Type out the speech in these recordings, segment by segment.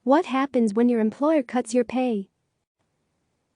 What happens when your employer cuts your pay?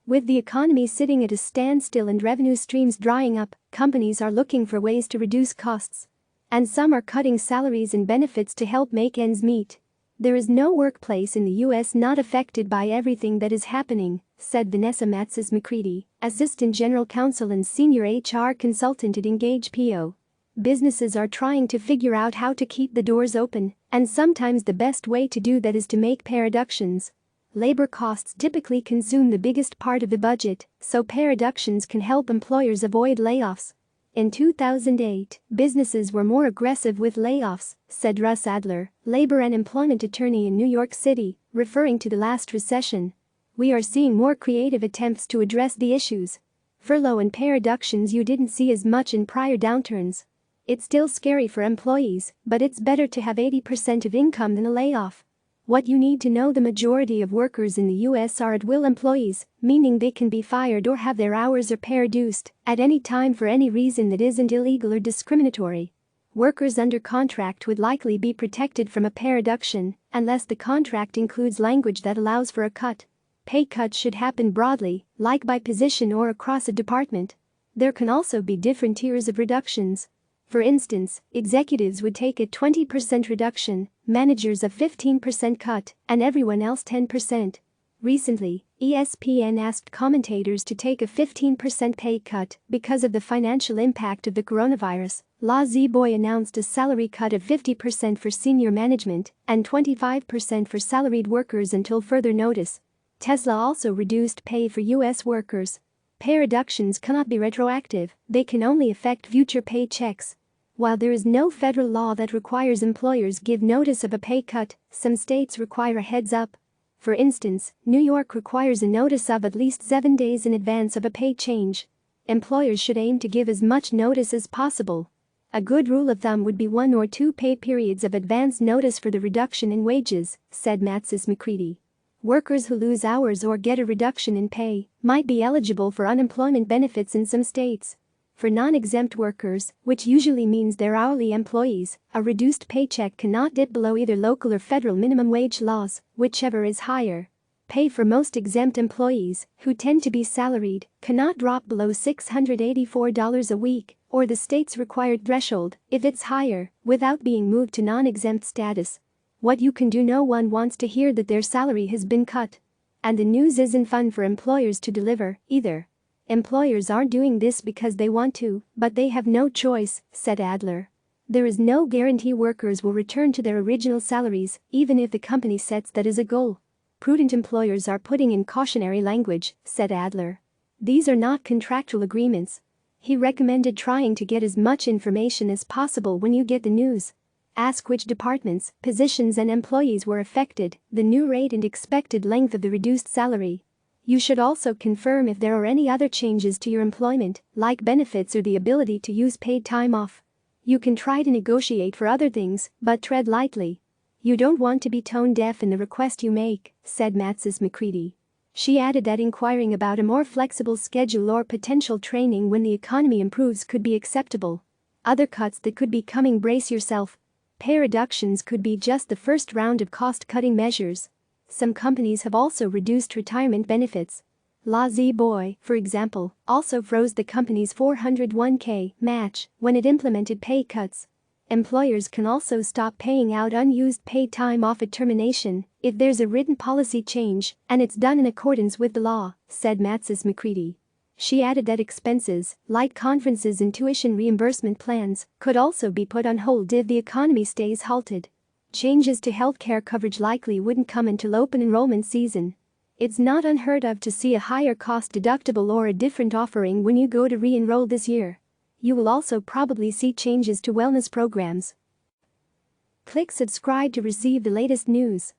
With the economy sitting at a standstill and revenue streams drying up, companies are looking for ways to reduce costs. And some are cutting salaries and benefits to help make ends meet. There is no workplace in the U.S. not affected by everything that is happening, said Vanessa Matsis-McCready, Assistant General Counsel and Senior HR Consultant at Engage PEO. Businesses are trying to figure out how to keep the doors open, and sometimes the best way to do that is to make pay reductions. Labor costs typically consume the biggest part of the budget, so pay reductions can help employers avoid layoffs. In 2008, businesses were more aggressive with layoffs, said Russ Adler, labor and employment attorney in New York City, referring to the last recession. We are seeing more creative attempts to address the issues. Furlough and pay reductions you didn't see as much in prior downturns. It's still scary for employees, but it's better to have 80% of income than a layoff. What you need to know: the majority of workers in the U.S. are at-will employees, meaning they can be fired or have their hours or pay reduced at any time for any reason that isn't illegal or discriminatory. Workers under contract would likely be protected from a pay reduction unless the contract includes language that allows for a cut. Pay cuts should happen broadly, like by position or across a department. There can also be different tiers of reductions. For instance, executives would take a 20% reduction, managers a 15% cut, and everyone else 10%. Recently, ESPN asked commentators to take a 15% pay cut because of the financial impact of the coronavirus. La-Z-Boy announced a salary cut of 50% for senior management and 25% for salaried workers until further notice. Tesla also reduced pay for U.S. workers. Pay reductions cannot be retroactive, they can only affect future paychecks. While there is no federal law that requires employers give notice of a pay cut, some states require a heads up. For instance, New York requires a notice of at least 7 days in advance of a pay change. Employers should aim to give as much notice as possible. A good rule of thumb would be 1 or 2 pay periods of advance notice for the reduction in wages, said Matsis-McCready. Workers who lose hours or get a reduction in pay might be eligible for unemployment benefits in some states. For non-exempt workers, which usually means they're hourly employees, a reduced paycheck cannot dip below either local or federal minimum wage laws, whichever is higher. Pay for most exempt employees, who tend to be salaried, cannot drop below $684 a week, or the state's required threshold, if it's higher, without being moved to non-exempt status. What you can do: no one wants to hear that their salary has been cut. And the news isn't fun for employers to deliver, either. Employers aren't doing this because they want to, but they have no choice, said Adler. There is no guarantee workers will return to their original salaries, even if the company sets that as a goal. Prudent employers are putting in cautionary language, said Adler. These are not contractual agreements. He recommended trying to get as much information as possible when you get the news. Ask which departments, positions and employees were affected, the new rate and expected length of the reduced salary. You should also confirm if there are any other changes to your employment, like benefits or the ability to use paid time off. You can try to negotiate for other things, but tread lightly. You don't want to be tone deaf in the request you make, said Matsis-McCready. She added that inquiring about a more flexible schedule or potential training when the economy improves could be acceptable. Other cuts that could be coming: brace yourself. Pay reductions could be just the first round of cost-cutting measures. Some companies have also reduced retirement benefits. La-Z-Boy, for example, also froze the company's 401k match when it implemented pay cuts. Employers can also stop paying out unused paid time off at termination if there's a written policy change and it's done in accordance with the law, said Matsis-McCready. She added that expenses, like conferences and tuition reimbursement plans, could also be put on hold if the economy stays halted. Changes to healthcare coverage likely wouldn't come until open enrollment season. It's not unheard of to see a higher cost deductible or a different offering when you go to re-enroll this year. You will also probably see changes to wellness programs. Click subscribe to receive the latest news.